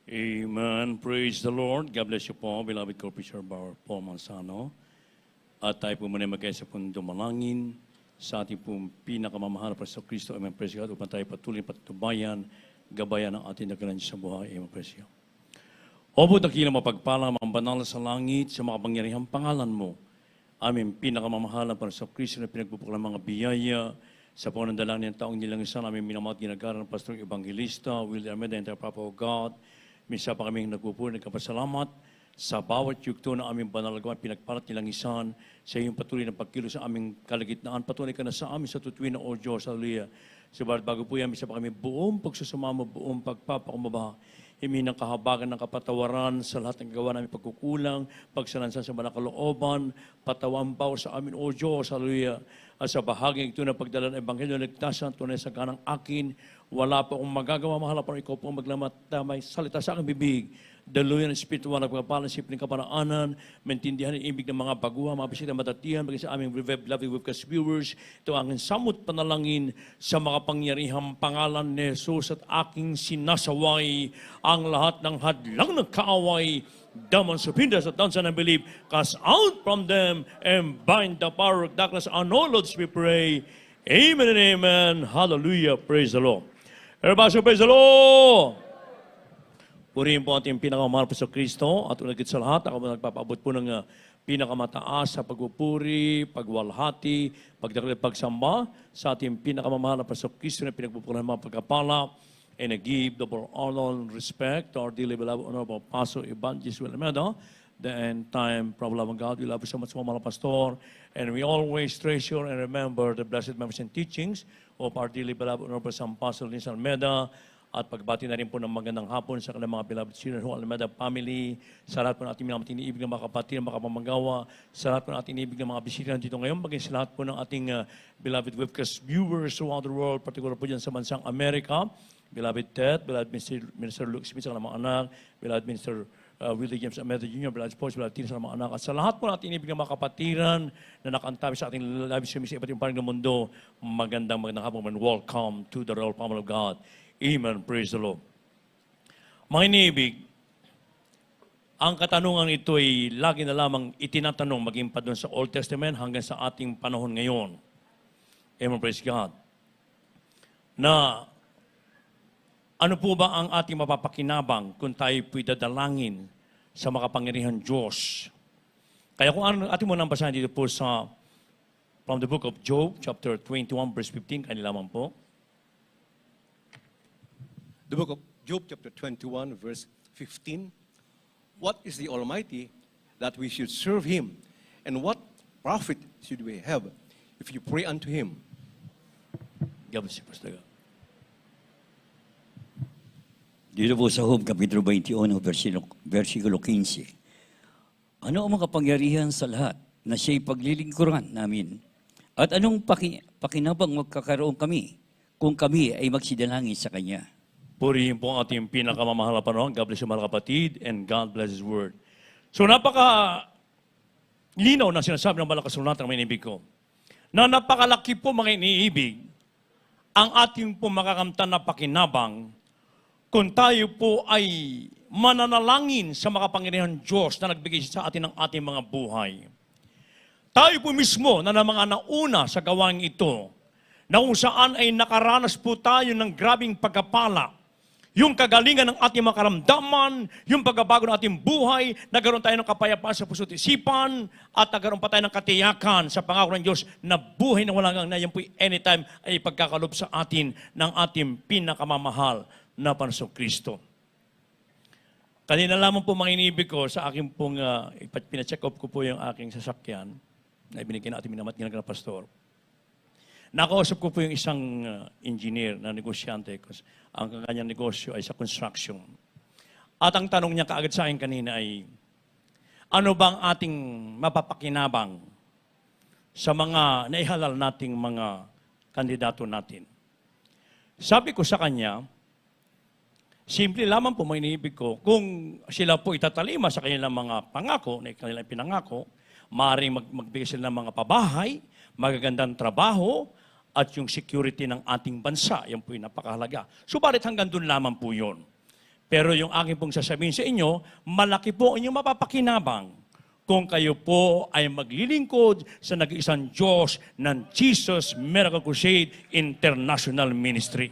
Amen. Praise the Lord. God bless you po, beloved co-preacher Paul Manzano. At tayo po muna mag-isa pong dumalangin sa ating pong pinakamamahal na Preso Kristo. Amen. Praise God. Upang tayo patuloy patubayan, gabayan ng ating nagkalan sa buhay. Amen. Praise God. Opo, dakilang mapagpala, mga banal sa langit, sa makapangyarihang pangalan mo. Aming pinakamamahal na Preso Kristo na pinagpupukla ng mga biyaya sa panandalangin ng taong nilangisan. Aming minamahal at ginagaran ng Pastor Evangelista, Willie Armeda, and the Papa of God. Minsan pa kaming nagpupuri, nagkapasalamat sa bawat yugto na aming banalagawa, pinagpalat nilang isan sa iyong patuloy na pagkilo sa aming kalagitnaan. Patuloy ka na sa amin sa tutuwin na, O Diyos, hallelujah. Sabagat bago po yan, minsan pa kami buong pagsusumama, buong pagpapakumbaba, himi ng kahabagan ng kapatawaran sa lahat ng gawa namin pagkukulang, pagsalansan sa mga kalooban, patawampaw sa amin, O Diyos, hallelujah. At sa bahaging ito na pagdala ng Ebanghelyo, nagtasan, tunay sa kanang akin, wala po akong magagawa, mahal pa ikaw po maglamat na may salita sa aking bibig. Daluyan ng espiritual na pagpapalan, simpleng kapanaanan, maintindihan ang ibig ng mga baguha, mga bisita matatihan, bagay sa aming beloved webcast viewers. Ito ang aking samot panalangin sa makapangyarihang pangalan ni Jesus at aking sinasaway ang lahat ng hadlang ng kaaway. Demons of hindrance at downs and unbelief, cast out from them and bind the power of darkness. On all Lords we pray. Amen and amen. Hallelujah. Praise the Lord. Everybody praise the Lord. Purihin po ating pinakamahal po sa Kristo at unagit sa lahat, ako nagpapaabot po ng pinakamataas sa pagpupuri, pagwalhati, pagdakil at pagsamba sa ating pinakamamahal na po sa Kristo na pinagpupunan ng mga pagkapala. And I give double honor and respect to our dearly beloved Honorable Pastor Evangelist Willie Armeda, the end time, probably of God. We love you so much, mga pastor. And we always treasure and remember the blessed memories and teachings of our dearly beloved Honorable Pastor Lins Armeda. At pagbati na rin po ng magandang hapon sa kanilang mga beloved children who Almeda family, sa lahat po ng ating mga tiniibig ng mga kapatid, mga kapamagawa, sa lahat po ng ating tiniibig ng mga bisita dito ngayon, bagay sa lahat po ng ating beloved webcast viewers throughout the world, particular po dyan sa bansang Amerika, beloved Ted, beloved Minister Luke Smith sa mga anak, beloved Minister Willie James Armeda Jr., beloved Sports, beloved Tina sa mga anak, at sa lahat po ng ating tiniibig ng mga kapatiran na nakantabi sa ating live streaming sa iba't ibang panig ng mundo, magandang hapon and welcome to the royal family of God. Amen. Praise the Lord. Mga iniibig, ang katanungan ito ay lagi na lamang itinatanong maging pa doon sa Old Testament hanggang sa ating panahon ngayon. Amen. Praise God. Na ano po ba ang ating mapapakinabang kung tayo po'y dadalangin sa makapangyarihan Diyos? Kaya kung ano ating mo nang basahin dito po sa from the book of Job, chapter 21, verse 15, kanila lamang po. The book of Job, chapter 21, verse 15. What is the Almighty that we should serve Him? And what profit should we have if you pray unto Him? God bless you, Pastor. Dito po sa Job, Kapitulo 21, versikulo 15. Ano ang makapangyarihan sa lahat na siya'y paglilingkuran namin? At anong pakinabang magkakaroon kami kung kami ay magsidalangin sa Kanya? Purihin po ang ating pinakamamahal na panahon. God bless you, mga kapatid, and God bless His Word. So linaw na sinasabi ng malakas kasulatan ng mga inibig ko, na napakalaki po mga iniibig ang ating po makakamtan na pakinabang kung tayo po ay mananalangin sa makapangyarihan Diyos na nagbigay sa atin ng ating mga buhay. Tayo po mismo na mga nauna sa gawain ito, na kung saan ay nakaranas po tayo ng grabing pagkapala, yung kagalingan ng ating mga karamdaman, yung pagbabago ng ating buhay, nagkaroon tayo ng kapayapaan sa puso't isipan, at nagkaroon pa tayo ng katiyakan sa pangako ng Diyos na buhay na walang hanggan na yan po'y anytime ay pagkakalob sa atin ng ating pinakamamahal na Panginoong Kristo. Kanina lamang po mga inibig ko sa aking pong, pina-check up ko po yung aking sasakyan na ibinigay na ating minamat ginagawa na pastor. Nakausap ko po yung isang engineer na negosyante. Ang kanyang negosyo ay sa construction. At ang tanong niya kaagad sa akin kanina ay, ano bang ating mapapakinabang sa mga naihalal nating mga kandidato natin? Sabi ko sa kanya, simple lamang po may iniibig ko, kung sila po itatalima sa kanilang mga pangako, na kanilang pinangako, maaaring magbigay sila ng mga pabahay, magagandang trabaho, at yung security ng ating bansa. Yan po yung napakahalaga. Subalit hanggang doon lamang po yun. Pero yung aking pong sasabihin sa inyo, malaki po ang inyong mapapakinabang kung kayo po ay maglilingkod sa nag-iisang Diyos ng Jesus Miracle Crusade International Ministry.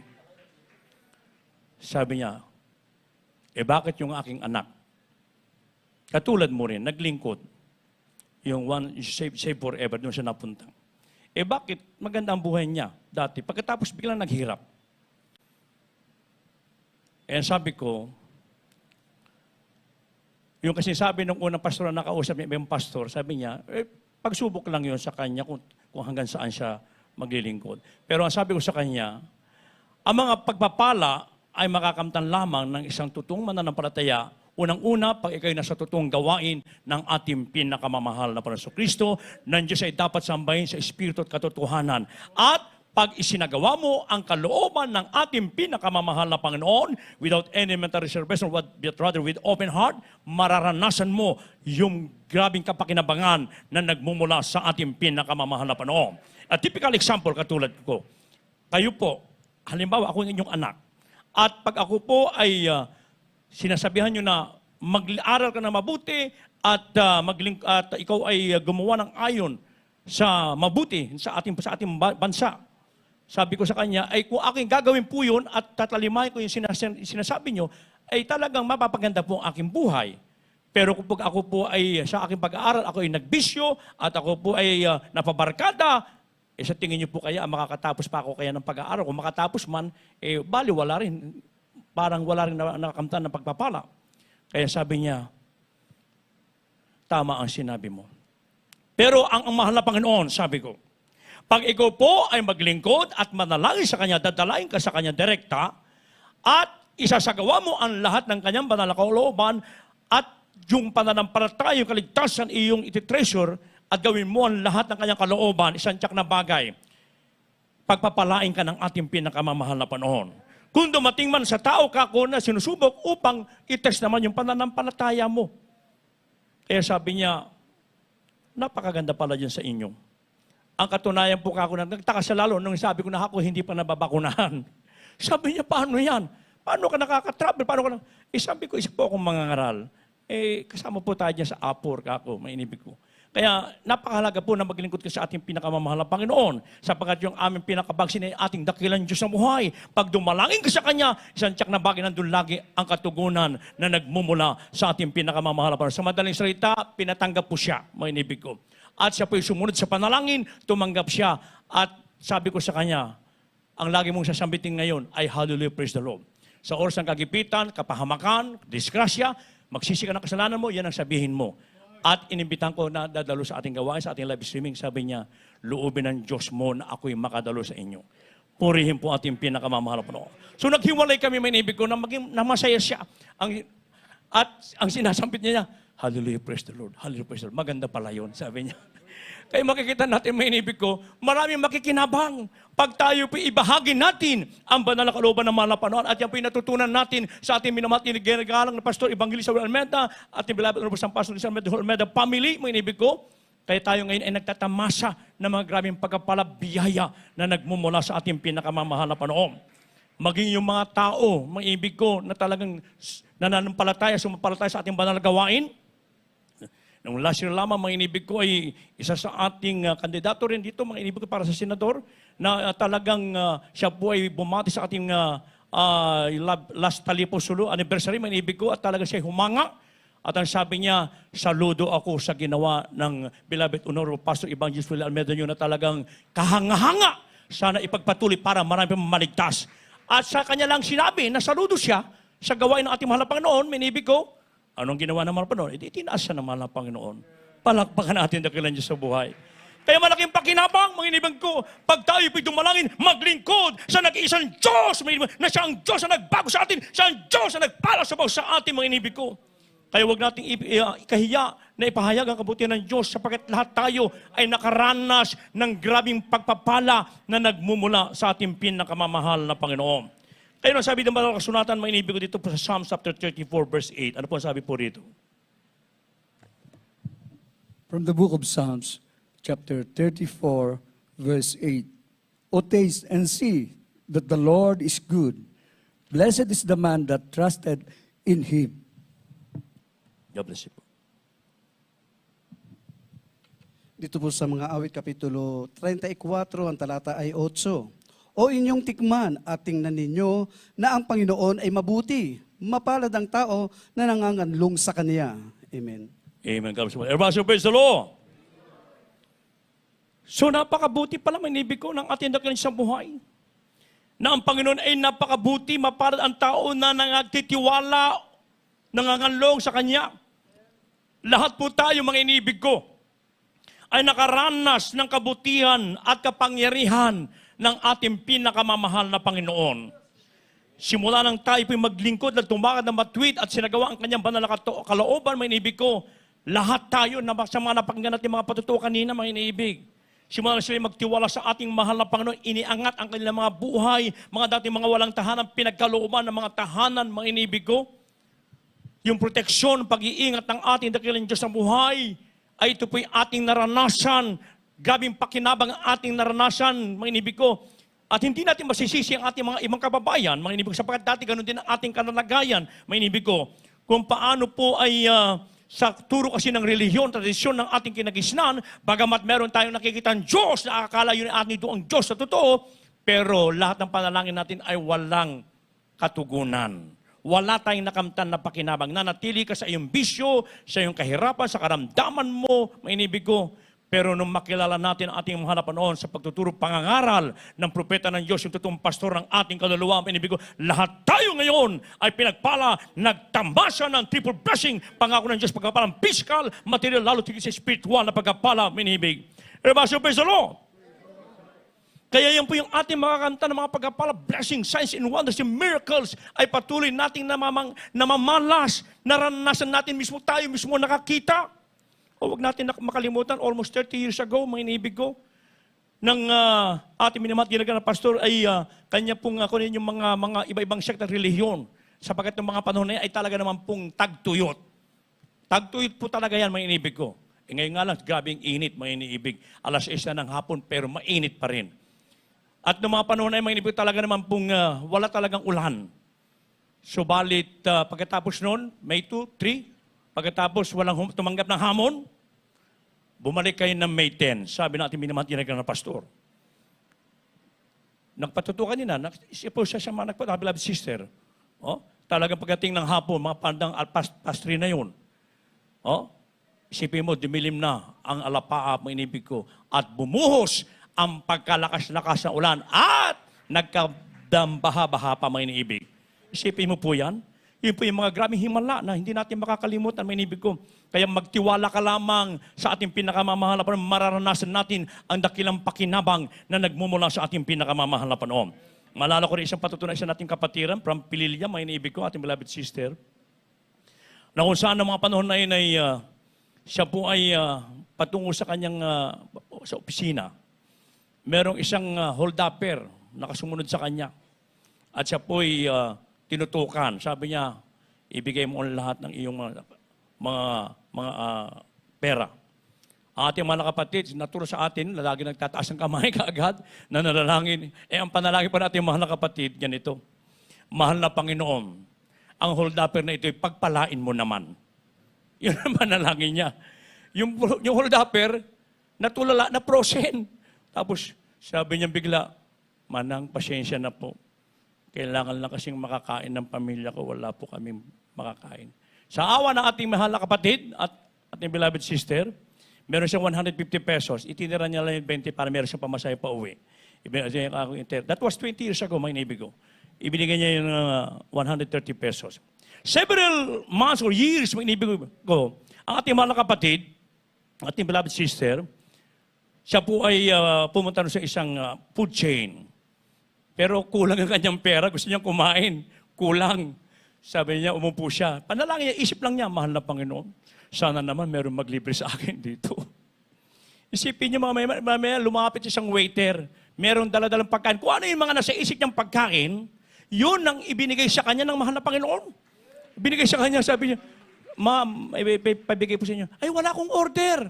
Sabi niya, bakit yung aking anak? Katulad mo rin, naglingkod. Yung one, save forever, doon siya napunta. Bakit maganda ang buhay niya dati? Pagkatapos biglang naghirap. Sabi ko, yung kasi sabi ng unang pastor na nakausap niya, yung pastor, sabi niya, pagsubok lang yun sa kanya kung hanggang saan siya maglilingkod. Pero ang sabi ko sa kanya, ang mga pagpapala ay makakamtan lamang ng isang totoong mananampalataya. Unang-una, pag ikaw'y nasa totoong gawain ng ating pinakamamahal na Panginoon Kristo, ng Diyos ay dapat sambahin sa Espiritu at katotohanan. At pag isinagawa mo ang kalooban ng ating pinakamamahal na Panginoon without any mental reservation, but rather with open heart, mararanasan mo yung grabing kapakinabangan na nagmumula sa ating pinakamamahal na Panginoon. A typical example katulad ko, kayo po, halimbawa ako yung inyong anak, at pag ako po ay sinasabihan nyo na mag-aral ka na mabuti at ikaw ay gumawa ng ayon sa mabuti sa ating bansa. Sabi ko sa kanya, ay kung aking gagawin po yun at tatalimahin ko yung sinasabi nyo, ay talagang mapapaganda po ang aking buhay. Pero kung ako po ay sa aking pag-aaral, ako ay nagbisyo at ako po ay napabarkada, sa tingin nyo po kaya makakatapos pa ako kaya ng pag-aaral? Kung makatapos man, bali wala rin. Parang wala rin nakakamtan ng pagpapala. Kaya sabi niya, tama ang sinabi mo. Pero ang mahal na Panginoon, sabi ko, pag ikaw po ay maglingkod at manalangin sa Kanya, dadalain ka sa Kanya direkta, at isasagawa mo ang lahat ng Kanyang banal na kalooban, at yung pananampalataya, yung kaligtasan, iyong ititreasure, at gawin mo ang lahat ng Kanyang kalooban, isang tiyak na bagay, pagpapalain ka ng ating pinakamamahal na Panginoon. Kung dumating man sa tao ka ko na sinusubok upang itest naman yung pananampalataya mo. Kaya sabi niya, napakaganda pala dyan sa inyo. Ang katunayan po ako na nagtaka siya lalo nung sabi ko na ako hindi pa nababakunahan. Sabi niya, paano yan? Paano ka nakaka-travel? Paano ka sabi ko, isa po akong mangangaral. Kasama po tayo dyan sa Apor, kako, mainibig ko. Kaya napakahalaga po na maglingkod ka sa ating pinakamamahal na Panginoon, sapagkat yung aming pinakabagsin ay ating dakilang Diyos sa buhay. Pag dumalangin ka sa Kanya, isang tiyak na bagay nandun lagi ang katugunan na nagmumula sa ating pinakamamahal na Panginoon. Sa madaling salita, pinatanggap po siya, mainibig ko. At siya po'y sumunod sa panalangin, tumanggap siya. At sabi ko sa kanya, ang lagi mong sasambitin ngayon ay hallelujah, praise the Lord. Sa oras ng kagipitan, kapahamakan, disgrasya, magsisi ka ng kasalanan mo, yan ang sabihin mo. At inimbitan ko na dadalo sa ating gawain, sa ating live streaming, sabi niya, loobin ng Diyos mo na ako'y makadalo sa inyo. Purihin po ating pinakamamahal na Panginoon. So naghiwalay kami, may inibig ko, na masaya siya. At ang sinasambit niya, hallelujah, praise the Lord. Hallelujah, praise the Lord. Maganda pala yun, sabi niya. Kaya makikita natin, may inibig ko, maraming makikinabang. Pag tayo po ibahagi natin ang banal na kalooban ng mahal na Panginoon at yan po natutunan natin sa ating minamahal ginagalang na Pastor Evangelista Will Almeda at yung beloved Honorable San Pastor Almeda family, may inibig ko. Kaya tayo ngayon ay nagtatamasa ng mga grabing pagkapalabiyaya na nagmumula sa ating pinakamamahal na Panginoon. Maging yung mga tao, may ibig ko, na talagang nananampalataya, sumampalataya sa ating banal na gawain. Nung last year lamang, mga inibig ko ay isa sa ating kandidato rin dito, mga inibig ko para sa senador, na talagang siya po ay bumati sa ating last Talipo Sulu anniversary, mga inibig ko, at talagang siya humanga. At ang sabi niya, saludo ako sa ginawa ng beloved Honorable Pastor Evangelista Will Almeda na talagang kahanga-hanga. Sana ipagpatuloy para marami pang maligtas. At sa kanya lang sinabi na saludo siya sa gawain ng ating mahal na Panginoon, may inibig ko, anong ginawa ng mahal na Panginoon? Itinaas siya ng mahal na Panginoon. Palakpakan natin dakilan Diyos sa buhay. Kaya malaking pakinabang, mga inibig ko, pag tayo po'y dumalangin, maglingkod sa nag-iisang Diyos, na siya ang Diyos na nagbago sa atin, siya ang Diyos na nagpala sa bawat sa atin, mga inibig ko. Kaya huwag nating ikahiya na ipahayag ang kabutihan ng Diyos sapagkat lahat tayo ay nakaranas ng grabing pagpapala na nagmumula sa ating pinakamamahal na Panginoon. Kaya nang sabi ng mga kasunatan, mga inibig ko dito po sa Psalm chapter 34 verse 8. Ano po ang sabi po rito? From the book of Psalms, chapter 34, verse 8. O taste and see that the Lord is good. Blessed is the man that trusted in Him. God bless you po. Dito po sa mga awit kapitulo 34, ang talata ay 8. O inyong tikman at tingnan ninyo na ang Panginoon ay mabuti. Mapalad ang tao na nanganganlong sa Kanya. Amen. Amen. God bless you po. Everybody say, praise the Lord. So napakabuti pala may inibig ko ng ating dakilang sa buhay. Na ang Panginoon ay napakabuti, mapalad ang tao na nangagtitiwala, nanganganlong sa Kanya. Lahat po tayo mga inibig ko ay nakaranas ng kabutihan at kapangyarihan ng ating pinakamamahal na Panginoon. Simula nang tayo po'y maglingkod at tumakad na matwid at sinagawa ang kanyang banal na kalooban, mga inibig ko, lahat tayo na sa mga napakinggan natin mga patutuo kanina, mga inibig. Simula na sila magtiwala sa ating mahal na Panginoon, iniangat ang kanilang mga buhay, mga dating mga walang tahanan, pinagkalooban ng mga tahanan, mga inibig ko. Yung proteksyon, pag-iingat ng ating dakilang Diyos sa buhay, ay ito po'y ating naranasan, gabing pakinabang ang ating naranasan, mga inibig ko. At hindi natin masisisi ang ating mga ibang kababayan, mga inibig ko, sapagkat dati ganun din ang ating kanalagayan, mga inibig ko, kung paano po ay sa turo kasi ng relihiyon, tradisyon ng ating kinagisnan, bagamat meron tayong nakikita ang Diyos, na akala yun ating ito ang Diyos sa totoo, pero lahat ng panalangin natin ay walang katugunan. Wala tayong nakamtan na pakinabang. Nanatili ka sa iyong bisyo, sa iyong kahirapan, sa karamdaman mo, mainibig ko. Pero nung makilala natin ang ating mahal na Panginoon sa pagtuturo pangangaral ng propeta ng Diyos, yung totoong pastor ng ating kaluluwa, mainibig ko, lahat tayo ngayon ay pinagpala, nagtambasa ng triple blessing, pangako ng Diyos, pagkapalang physical, material, lalo tigil sa spiritual na pagkapala, mainibig. Everybody, praise the Lord. Kaya yan po yung ating makakanta ng mga pagkapala, blessing, signs and wonders, and miracles ay patuloy nating namamalas, naranasan natin mismo, tayo mismo nakakita. O wag natin makalimutan, almost 30 years ago, mga inibig ko, ng ating minamahal ginagawa na pastor ay kanya pong kunin yung mga iba-ibang sekta relihiyon. Sapagkat ng mga panahon na yan ay talaga naman pong tagtuyot. Tagtuyot po talaga yan, mga inibig ko. Ngayon nga lang, grabing init, mga iniibig. Alas 6 na ng hapon, pero mainit pa rin. At noong mga panahon na mga inibig, talaga naman pong wala talagang ulan. Subalit, pagkatapos noon, May 2, 3, pagkatapos walang tumanggap ng hamon, bumalik kayo ng May 10. Sabi natin, minamahal ginagawa na pastor. Nagpatutukan nila, po siya mga nagpatutukan, sister. Oh, talagang pagdating ng hapon, mga pandang pastri na yun. Oh, isipin mo, dumilim na ang alapaap, mga inibig ko, at bumuhos ang pagkalakas-lakas ng ulan at nagkadambaha-baha pa, mga iniibig. Isipin mo po yan. Yun po yung mga grabing himala na hindi natin makakalimutan, mga iniibig ko. Kaya magtiwala ka lamang sa ating pinakamamahal na Panginoon. Mararanasan natin ang dakilang pakinabang na nagmumula sa ating pinakamamahal na Panginoon. Malala ko rin isang patutunan, isa nating kapatiran from Pililya, mga iniibig ko, ating beloved sister, na kung saan ang mga panahon na yun ay siya po ay patungo sa kanyang sa opisina. Merong isang hold-upper na kasumunod sa kanya. At siya po'y tinutukan. Sabi niya, ibigay mo ang lahat ng iyong mga pera. Ang ating mga kapatid, naturo sa atin, lagi nagtataas ng kamay kaagad, na nalalangin. Ang panalangin pa natin, mahal na kapatid, ganito. Mahal na Panginoon, ang hold-upper na ito, pagpalain mo naman. Yun ang panalangin niya. Yung hold-upper, natulala, na-prosen. Tapos, sabi niya bigla, Manang, pasensya na po. Kailangan lang kasing makakain ng pamilya ko, wala po kami makakain. Sa awa ng ating mahal na kapatid at ating beloved sister, meron siyang 150 pesos. Itinira niya lang yung 20 para meron siyang pamasahe pa uwi. That was 20 years ago, mga inibig ko. Ibinigay niya yung 130 pesos. Several months or years, mga inibig ko, ang ating mahal na kapatid, ating beloved sister, siya po ay pumunta sa isang food chain. Pero kulang ang kanyang pera, gusto niyang kumain. Kulang. Sabi niya, umupo siya. Panalangin niya, isip lang niya, mahal na Panginoon, sana naman meron maglibre sa akin dito. Isipin niyo, mamaya lumapit isang waiter, meron dala-dalang pagkain. Kung ano yung mga nasa isip niyang pagkain, yun ang ibinigay sa kanya ng mahal na Panginoon. Ibinigay sa kanya, sabi niya, Ma'am, pabigay po sa inyo. Ay, wala akong order.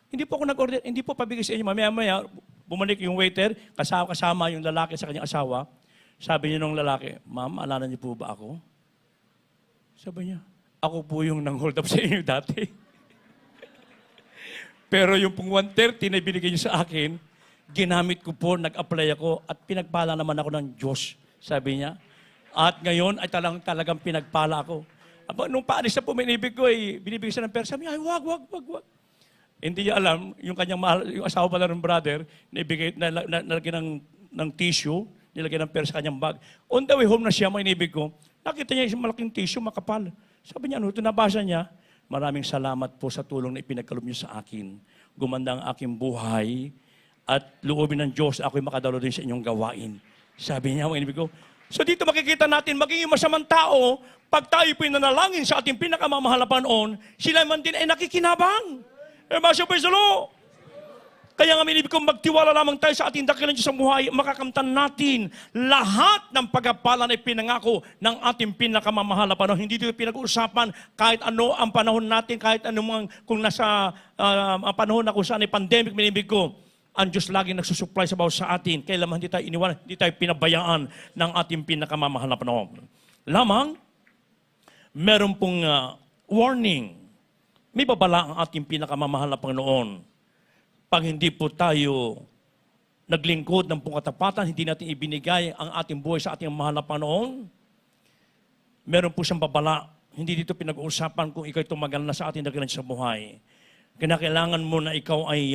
Hindi po ako nag-order, hindi po pabigay sa inyo. Mamaya, bumalik yung waiter, kasama yung lalaki sa kanyang asawa. Sabi niya nung lalaki, Ma'am, alala niyo po ba ako? Sabi niya, ako po yung nang-hold up sa inyo dati. Pero yung pong 130 na binigay niyo sa akin, ginamit ko po, nag-apply ako, at pinagpala naman ako ng Diyos, sabi niya. At ngayon ay talagang pinagpala ako. Nung paalis na po, minibig ko, binibigay siya ng pera. Sabi niya, ay, wag. Hindi niya alam, yung kanyang mahal, yung asawa pala ng brother, nalagyan ng tissue, nilagyan ng pera sa kanyang bag. On the way home na siya, minibig ko, nakita niya isang malaking tissue, makapal. Sabi niya, ito nabasa niya, maraming salamat po sa tulong na ipinagkaloob niyo sa akin. Gumanda ang aking buhay at loobin ng Diyos ako'y makadalo din sa inyong gawain. Sabi niya, mga inibig ko. So dito makikita natin, maging yung masamang tao, pag tayo po nanalangin sa ating pinakamamahal na Panginoon, sila man din ay nakikinabang. Praise the Lord. Kaya nga minibig ko, magtiwala lamang tayo sa ating dakilang Diyos sa buhay, makakamtan natin lahat ng pagpapala na ipinangako ng ating pinakamamahal na Panginoon. Hindi dito pinag-uusapan kahit ano ang panahon natin, kahit anong kung nasa panahon na kung saan ay pandemic, minibig ko, ang Diyos lagi nagsusupply sa bawat sa atin. Kailangan hindi tayo iniwan, hindi tayo pinabayaan ng ating pinakamamahal na Panginoon. Lamang, meron pong warning. May babala ang ating pinakamamahal na Panginoon. Pag hindi po tayo naglingkod ng pangkatapatan, hindi natin ibinigay ang ating buhay sa ating mahal na Panginoon, meron po siyang babala. Hindi dito pinag-uusapan kung ikaw tumagal na sa ating dakilang sa buhay. Kailangan mo na ikaw ay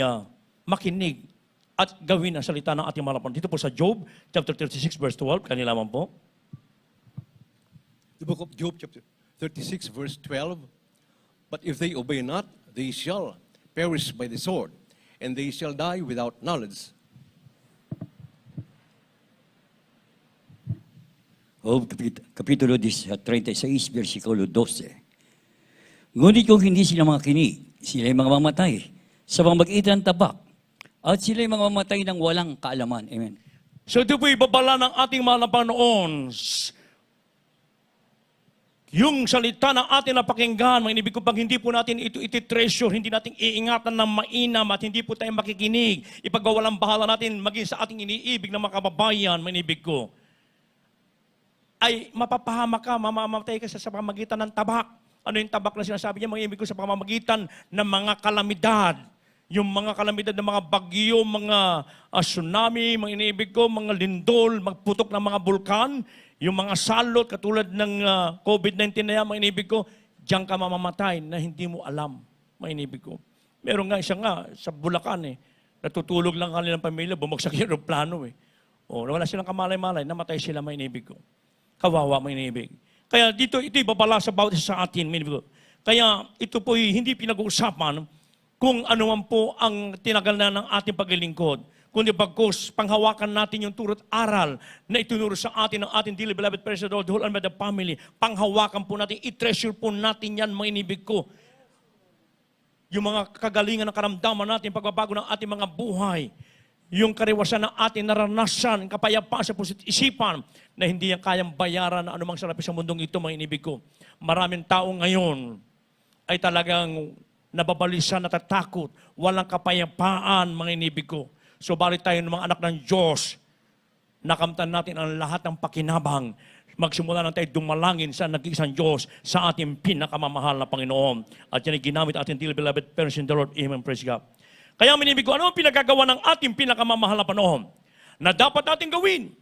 makinig at gawin ang salita ng ating mahal na Panginoon. Dito po sa Job, chapter 36, verse 12, kanila man po. The book of Job, chapter 36, verse 12. But if they obey not, they shall perish by the sword, and they shall die without knowledge. Kapitulo 36, versikulo 12. Ngunit kung hindi sila makinig, sila ay mga mamatay sa pamagitan ng tabak, at sila ay mga mamatay ng walang kaalaman. Amen. So ito po ibabala ng ating mahal na Panginoon. Yung salita ng ating napakinggan, mga inibig ko, pag hindi po natin ito iti-treasure, hindi natin iingatan ng mainam at hindi po tayo makikinig, ipagwawalang bahala natin maging sa ating iniibig na mga kababayan, mga inibig ko, ay mapapahama ka, mamamatay ka sa pamamagitan ng tabak. Ano yung tabak na sinasabi niya, mga inibig ko, sa pamamagitan ng mga kalamidad. Yung mga kalamidad ng mga bagyo, mga tsunami, mga inibig ko, mga lindol, magputok ng mga bulkan, yung mga salot, katulad ng COVID-19 na yan, mga inibig ko, diyan ka mamamatay na hindi mo alam, mga inibig ko. Meron nga isa nga, sa Bulacan natutulog lang kanilang pamilya, bumagsak yung aeroplano O, wala silang kamalay-malay, namatay sila, mga inibig ko. Kawawa, mga inibig. Kaya dito, ito ibabala sa bawat isa sa atin, mga inibig ko. Kaya ito po hindi pinag-uusapan kung ano man po ang tinagal na ng ating paglilingkod. Kundi bagkus, panghawakan natin yung turot aral na itunuro sa atin ng ating dearly beloved President Lord, the whole and the family. Panghawakan po natin, i-treasure po natin yan, mga inibig ko. Yung mga kagalingan ng karamdaman natin, pagbabago ng ating mga buhay, yung kariwasan ng ating naranasan, kapayapaan sa puso't isipan, na hindi yan kayang bayaran na anumang salapi sa mundong ito, mga inibig ko. Maraming tao ngayon ay talagang nababalisa, natatakot, walang kapayapaan, mga inibig ko. So balik tayo ng mga anak ng Diyos, nakamtan natin ang lahat ng pakinabang. Magsimula na tayo dumalangin sa nag-iisang Diyos sa ating pinakamamahal na Panginoon. At yan ay ginamit ating dearly beloved parents in the Lord. Amen. Praise God. Kaya minibig ko, ano ang pinagagawa ng ating pinakamamahal na Panginoon na dapat natin gawin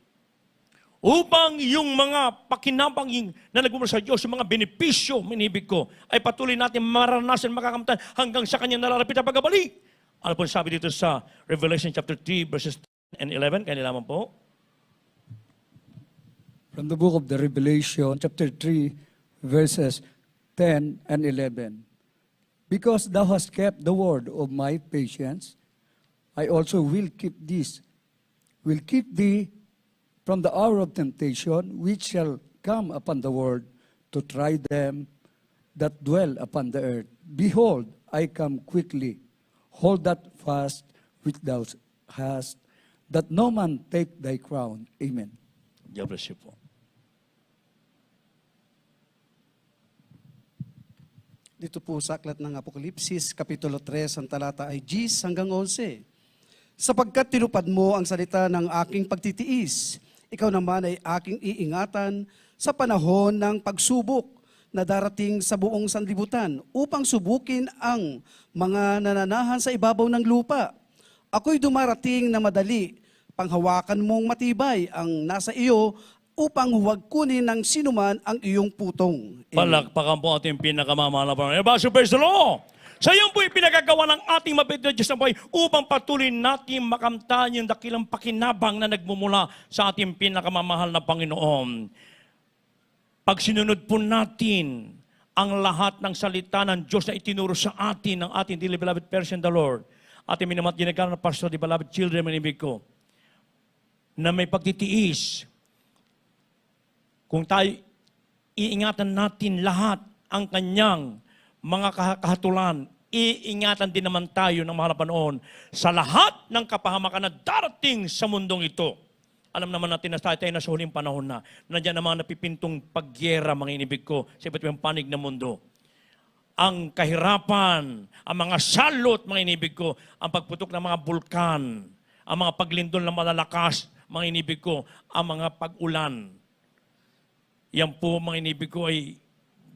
upang yung mga pakinabang na nagmumula sa Diyos, yung mga benepisyo, minibig ko, ay patuloy natin maranasan, makakamtan hanggang sa kanyang nalalapit na pagbabalik. Ano po sabi dito sa Revelation chapter 3, verses 10 and 11? Kaya nilaman po. From the book of the Revelation, chapter 3, verses 10 and 11. Because thou hast kept the word of my patience, I also will keep thee from the hour of temptation, which shall come upon the world to try them that dwell upon the earth. Behold, I come quickly. Hold that fast which thou hast, that no man take thy crown. Amen. God bless you po. Dito po sa aklat ng Apokalipsis, Kapitulo 3, ang talata ay 10 hanggang 11. Sapagkat tinupad mo ang salita ng aking pagtitiis, ikaw naman ay aking iingatan sa panahon ng pagsubok. na darating sa buong sanlibutan upang subukin ang mga nananahan sa ibabaw ng lupa. Ako'y dumarating na madali, panghawakan mong matibay ang nasa iyo upang huwag kunin ng sinuman ang iyong putong. Amen. Palakpakan po ating pinakamamahal na Panginoon. Everybody praise the Lord! Sa iyon po'y pinagagawa ng ating mabait na Diyos na buhay upang patuloy natin makamtan yung dakilang pakinabang na nagmumula sa ating pinakamamahal na Panginoon. Pag sinunod po natin ang lahat ng salita ng Diyos na itinuro sa atin ng ating dearly beloved person, the Lord, ating minamat ginagawa ng pastor, the beloved children, manibig ko, na may pagtitiis, kung tayo iingatan natin lahat ang kanyang mga kahatulan, iingatan din naman tayo ng mahal na Panginoon sa lahat ng kapahamakan na darating sa mundong ito. Alam naman natin na tayo nasa huling panahon na nandiyan naman napipintong pagyera, mga inibig ko, sa iba't ibang panig ng mundo. Ang kahirapan, ang mga salot, mga inibig ko, ang pagputok ng mga bulkan, ang mga paglindol ng malalakas, mga inibig ko, ang mga pag-ulan. Yan po, mga inibig ko, ay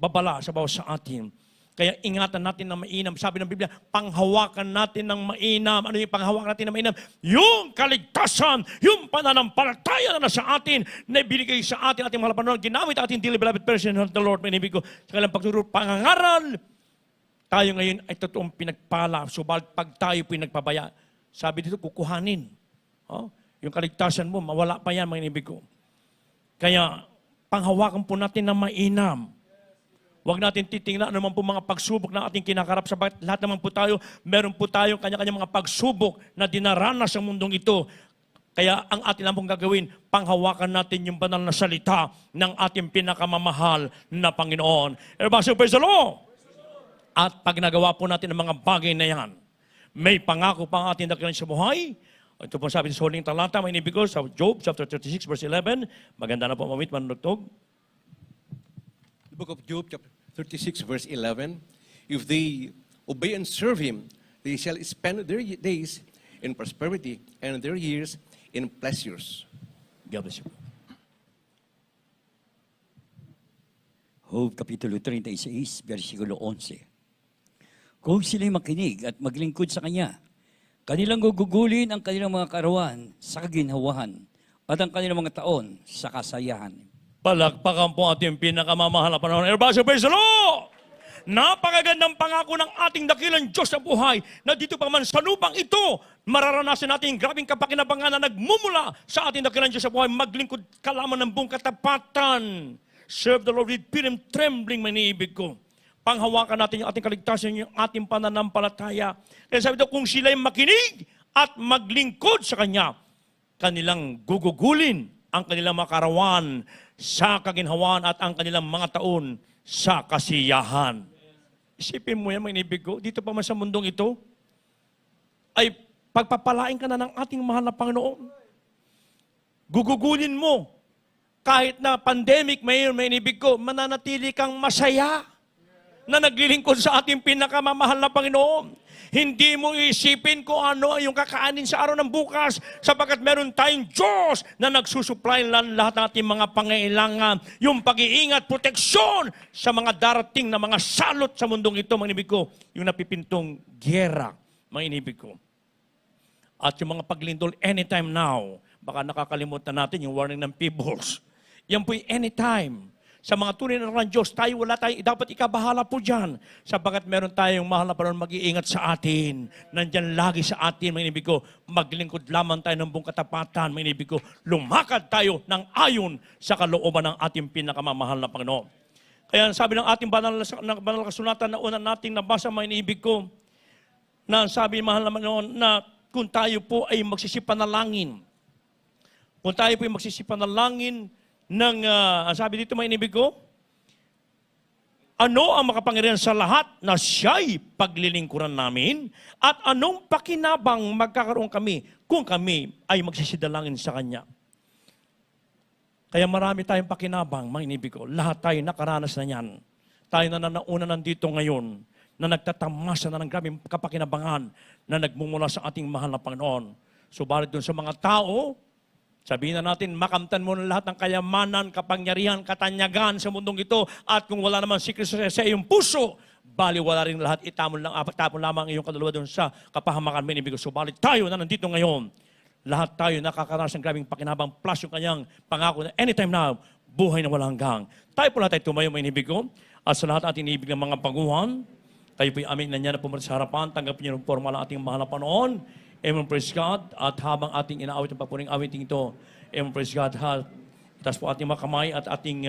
babala sa bawat sa atin. Kaya ingatan natin ng mainam. Sabi ng Biblia, panghawakan natin ng mainam. Ano yung panghawakan natin ng mainam? Yung kaligtasan, yung pananampalataya na nasa atin, na binigay sa atin, ating mahal na Panginoon, ginamit ating dearly beloved person of the Lord, manibig ko, sa kanilang pagtuturo, pangangaral, tayo ngayon ay totoong pinagpala. Subalit pag tayo pinagpabaya, sabi dito, kukuhanin. Oh, yung kaligtasan mo, mawala pa yan, manibig ko. Kaya, panghawakan po natin ng mainam. Huwag natin titingnan naman po mga pagsubok na ating kinakarap sa bakit lahat naman po tayo, meron po tayong kanya-kanya mga pagsubok na dinaranas sa mundong ito. Kaya ang atin lang pong gagawin, panghawakan natin yung banal na salita ng ating pinakamamahal na Panginoon. Everybody, praise the Lord! At pag nagawa po natin ang mga bagay na yan, may pangako pa ang ating dakilan sa buhay. Ito po sabi sa huling talata, may inibig ko sa Job chapter 36 verse 11. Maganda na po mamit, manunugtog. The book of Job, chapter 36, verse 11. If they obey and serve him, they shall spend their days in prosperity and their years in pleasures. God bless you. Job Kapitulo 36, versikulo 11. Kung sila'y makinig at maglingkod sa Kanya, kanilang gugugulin ang kanilang mga karawan sa kaginhawahan at ang kanilang mga taon sa kasayahan. Palakpakan po ating pinakamamahal na Panginoon. Everybody, praise the Lord! Napakagandang pangako ng ating dakilang Diyos sa buhay na dito pa man sa lupang ito, mararanasan natin grabing kapakinabangan na nagmumula sa ating dakilang Diyos sa buhay. Maglingkod ka lamang ng buong katapatan. Serve the Lord with fear and trembling, maniibig ko. Panghawakan natin yung ating kaligtasan, yung ating pananampalataya. Kaya sabi ito, kung sila'y makinig at maglingkod sa Kanya, kanilang gugugulin ang kanilang mga karawan sa kaginhawaan at ang kanilang mga taon sa kasiyahan. Isipin mo yan, mga inibig ko, dito pa man sa mundong ito, ay pagpapalain ka na ng ating mahal na Panginoon. Gugugulin mo, kahit na pandemic mayon, mga inibig ko, mananatili kang masaya na naglilingkod sa ating pinakamamahal na Panginoon. Hindi mo isipin kung ano yung kakaanin sa araw ng bukas sapagkat meron tayong Diyos na nagsusupply lang lahat ng ating mga pangailangan. Yung pag-iingat, proteksyon sa mga darating na mga salot sa mundong ito, mga inibig ko, yung napipintong gyera, mga inibig ko. At yung mga paglindol anytime now, baka nakakalimutan natin yung warning ng Peebles. Yan po'y anytime. Sa mga tunay na ng Diyos, tayo wala tayo, dapat ikabahala po dyan. Sapagkat meron tayong mahal na Panginoon mag-iingat sa atin. Nandyan lagi sa atin, mga inibig ko, maglingkod lamang tayo ng buong katapatan, mga inibig ko, lumakad tayo ng ayon sa kalooban ng ating pinakamamahal na Panginoon. Kaya sabi ng ating banal na kasulatan na una nating nabasa, mga inibig ko, na sabi ng mahal na Panginoon na kung tayo po ay magsisipanalangin, kung tayo po ay magsisipanalangin, sabi dito mga inibig ko, ano ang makapangyarihan sa lahat na siya'y paglilingkuran namin at anong pakinabang magkakaroon kami kung kami ay magsisidalangin sa Kanya. Kaya marami tayong pakinabang, mga inibig ko. Lahat tayo nakaranas na yan. Tayo na nauna nandito ngayon na nagtatamasa na ng grabing kapakinabangan na nagmumula sa ating mahal na Panginoon. Subalit doon sa mga tao Sabihin na natin, makamtan mo na lahat ng kayamanan, kapangyarihan, katanyagan sa mundong ito. At kung wala naman si Kristo sa iyong puso, bali wala rin lahat, tapon lamang ang iyong kaluluwa doon sa kapahamakan mo inibig. Subalit tayo na nandito ngayon, lahat tayo nakakaranas ng grabing pakinabang plus yung kanyang pangako na anytime now, buhay na walang hanggang. Tayo po lahat ay tumayo mo inibig ko. At sa lahat ating inibig ng mga baguhan, kayo po yung amin na niya na pumunta sa harapan, tanggapin niyo ng formal ang ating mahal na Panoon. Amen, praise God. At habang ating inaawit ang papuring awiting ito, amen, praise God, itaas po ating mga kamay at ating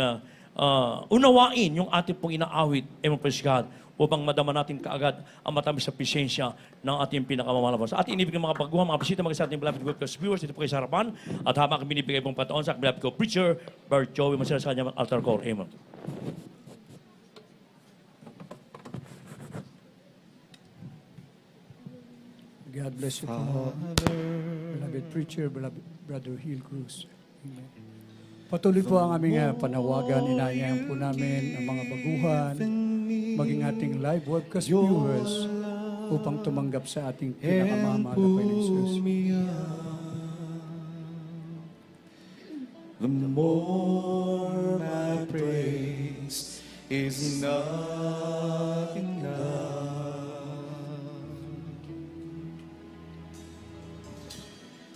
unawain yung ating pong inaawit, amen, praise God, upang madama natin kaagad ang matamis sa presensya ng ating pinakamamahal. Sa ating inibig ng mga baguhan, mga bisita, mga sa ating beloved webcast viewers, dito po kayo sa harapan. At habang kami binibigay pong pataon sa beloved ko preacher, Bert Joey, masira sa kanyang altar call. Amen. God bless you po, beloved preacher, beloved Brother Hill Cruz. Amen. Patuloy po ang aming panawagan, inaayaan po namin ang mga baguhan, maging ating live webcast viewers upang tumanggap sa ating pinakamamahal na Panginoon Jesus. The more my praise is not enough.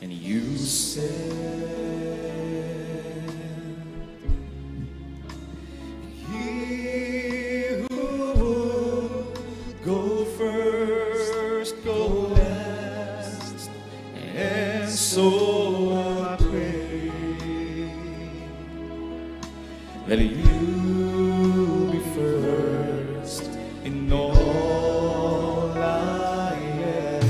And you said, he who would go first, go last, and so I pray that you be first in all I ask.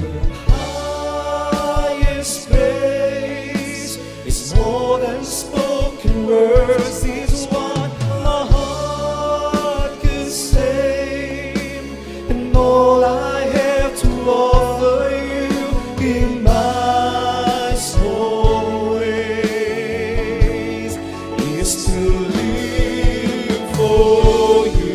The highest praise is more than spoken words, is what my heart can say, and all I have to offer you in my small ways is to live for you.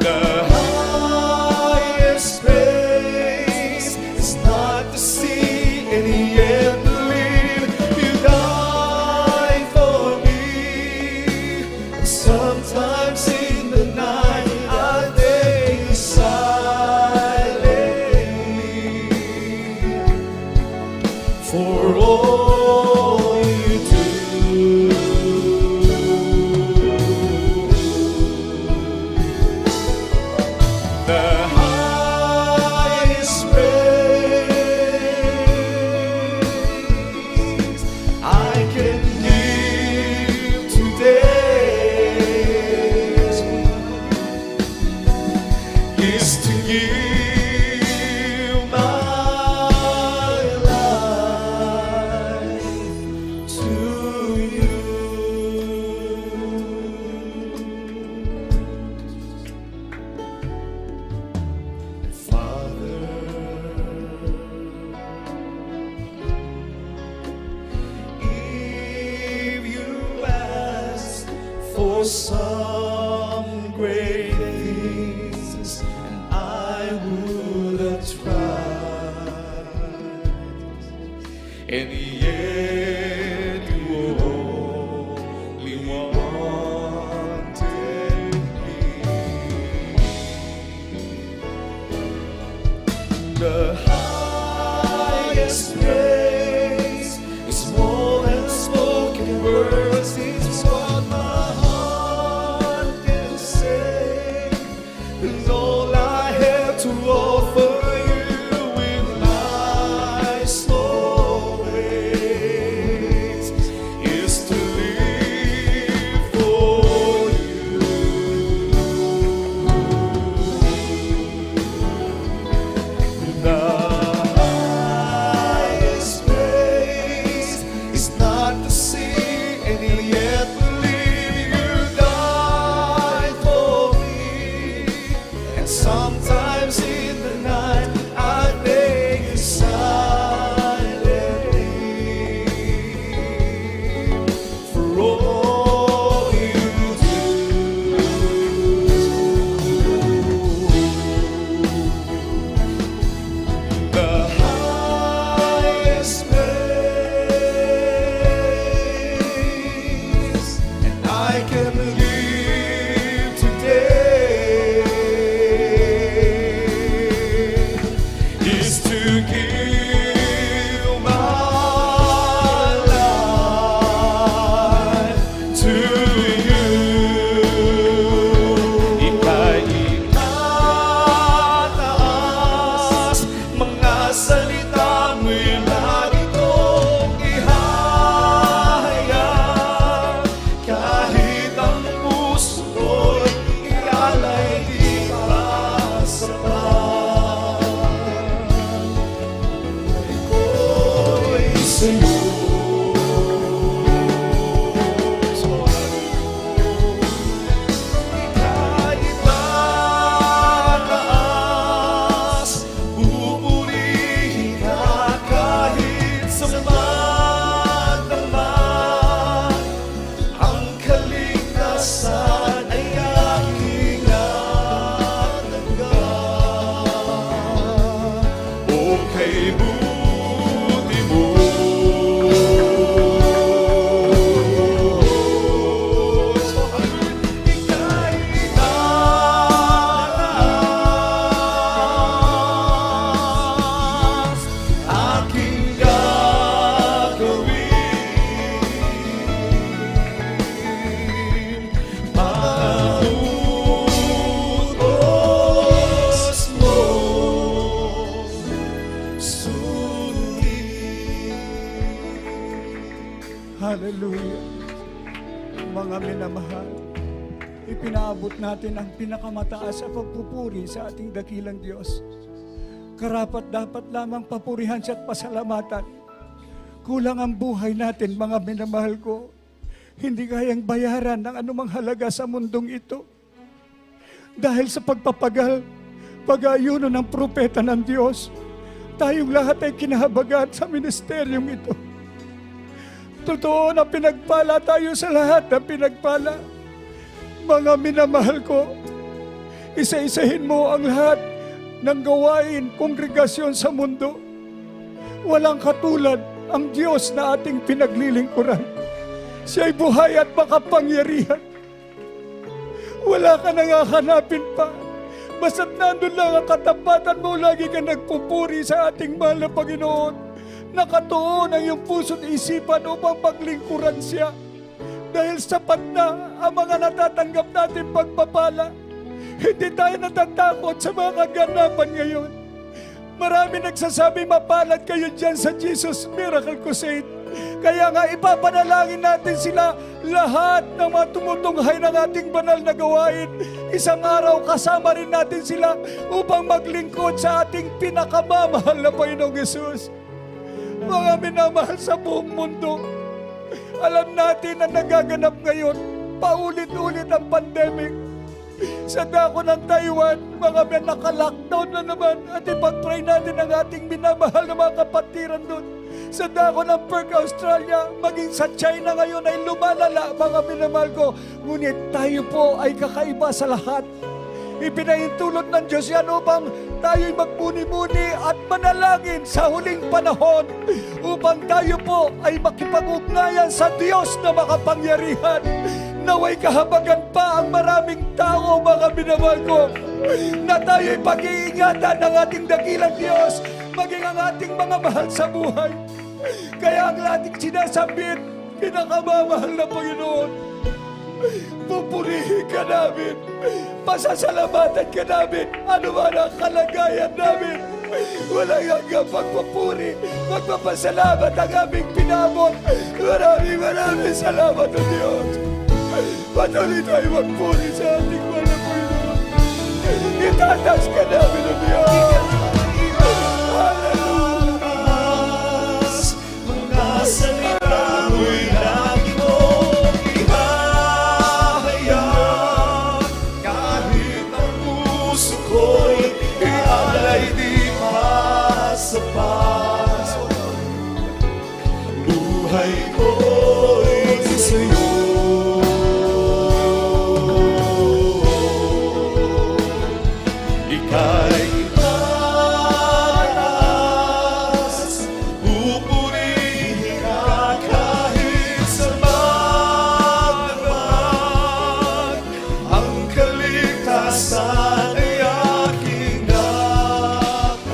The highest praise is not to see and yet believe you died for me. Sometimes in the night I lay silently for all you do. The highest praise I can give today is to give my life to you. Father, if you ask for some great things, and I would have tried, and yet you only wanted me. The highest praise is more than spoken words, is what my heart can say, and all I have to offer you in my small ways is to live for you. The highest buti mo. Ika'y itaas, aking gagawin. Pautos mo, sundin. Hallelujah. Mga minamahal, ipinaabot natin ang pinakamataas sa pagpupuri sa ating dakilang Diyos. Karapat dapat lamang papurihan siya at pasalamatan. Kulang ang buhay natin, mga minamahal ko. Hindi kayang bayaran ng anumang halaga sa mundong ito. Dahil sa pagpapagal, pag-aayuno ng propeta ng Diyos, tayong lahat ay kinahabagan sa ministeryong ito. Totoo na pinagpala tayo sa lahat na pinagpala. Mga minamahal ko, isa-isahin mo ang lahat ng gawain, kongregasyon sa mundo. Walang katulad ang Diyos na ating pinaglilingkuran. Siya'y buhay at makapangyarihan. Wala ka nang hahanapin pa. Basta't nandun lang ang katapatan mo, lagi ka nagpupuri sa ating mahal na Panginoon. Nakatuon ang iyong puso't isipan upang paglingkuran siya. Dahil sapat na ang mga natatanggap natin pagpapala. Hindi tayo natatakot sa mga kaganapan ngayon. Marami nagsasabi, mapalad kayo dyan sa Jesus Miracle Crusade. Kaya nga ipapanalangin natin sila, lahat ng mga tumutunghay ng ating banal na gawain. Isang araw kasama rin natin sila upang maglingkod sa ating pinakamamahal na Panginoong Jesus. Mga minamahal sa buong mundo, alam natin na nagaganap ngayon, paulit-ulit ang pandemic. Sa dako ng Taiwan, mga naka-lockdown na naman, at ipag-pray natin ang ating minamahal na mga kapatiran doon. Sa dako ng Perth, Australia, maging sa China ngayon ay lumalala, mga minamahal ko. Ngunit tayo po ay kakaiba sa lahat. Ipinahintulot ng Diyos yan upang tayo'y magmuni-muni at manalangin sa huling panahon upang tayo po ay makipag-ugnayan sa Diyos na makapangyarihan. Naway kahabagan pa ang maraming tao, mga minamahal ko, na tayo'y pag-iingatan ng ating dakilang Diyos, maging ang ating mga mahal sa buhay. Kaya ang ating sinasambit, pinakamamahal na Panginoon, pupurihin ka namin, pasasalamatan ka namin, ano man ang kalagayan namin. Walang hanggang pagpupuri, magpapasalamat ang aming pinabot. Maraming salamat o Diyos. Patuloy tayo magpuri sa ating mahal na Panginoon. Itatas ka namin o Diyos. Mga salita mo'y lagi mong ihahayag, kahit ang puso ko'y ialay di masapas. Buhay ko'y sa'yo. Ika'y itaas, pupurihin ka kahit sa magdamag. Ang kaligtasan ay aking natanggap.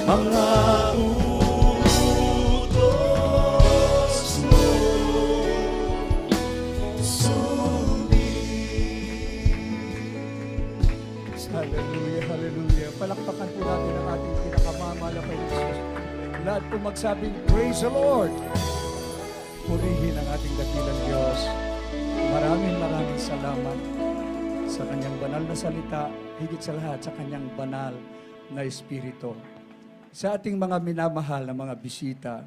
mga utos mo. Hallelujah, hallelujah. Palakpakan po natin ang ating pinakamamahal na Panginoon. Lahat po magsabing, praise the Lord. Purihin ang ating dakilang Diyos. Maraming salamat sa kanyang banal na salita, higit sa lahat sa kanyang banal na Espiritu. Sa ating mga minamahal na mga bisita,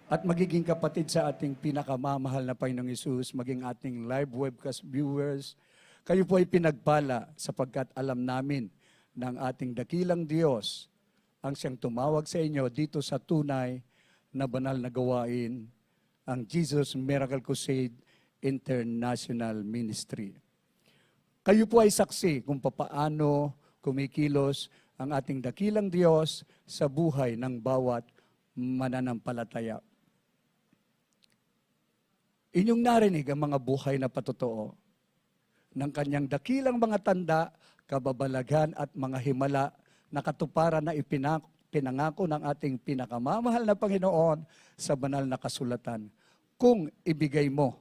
at magiging kapatid sa ating pinakamamahal na Panginoong Hesus, maging ating live webcast viewers, kayo po ay pinagpala sapagkat alam namin ng ating dakilang Diyos ang siyang tumawag sa inyo dito sa tunay na banal na gawain, ang Jesus Miracle Crusade International Ministry. Kayo po ay saksi kung papaano kumikilos ang ating dakilang Diyos sa buhay ng bawat mananampalataya. Inyong narinig ang mga buhay na patotoo ng kanyang dakilang mga tanda, kababalaghan at mga himala na katuparan na pinangako ng ating pinakamamahal na Panginoon sa banal na kasulatan. Kung ibigay mo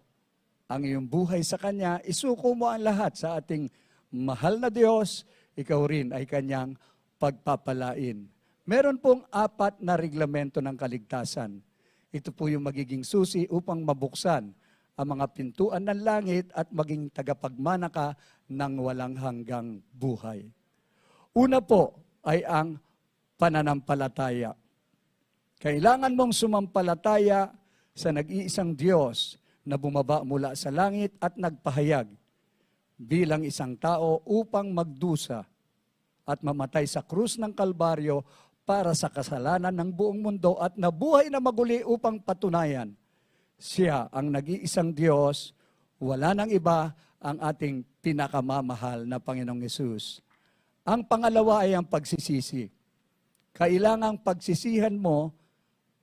ang iyong buhay sa Kanya, isuko mo ang lahat sa ating mahal na Diyos, ikaw rin ay Kanyang pagpapalain. Meron pong 4 na reglamento ng kaligtasan. Ito po yung magiging susi upang mabuksan ang mga pintuan ng langit at maging tagapagmana ka ng walang hanggang buhay. Una po ay ang pananampalataya. Kailangan mong sumampalataya sa nag-iisang Diyos na bumaba mula sa langit at nagpahayag bilang isang tao upang magdusa at mamatay sa krus ng Kalbaryo para sa kasalanan ng buong mundo at nabuhay na maguli upang patunayan siya ang nag-iisang Diyos, wala nang iba ang ating pinakamamahal na Panginoong Hesus. Ang pangalawa ay ang pagsisisi. Kailangang pagsisihan mo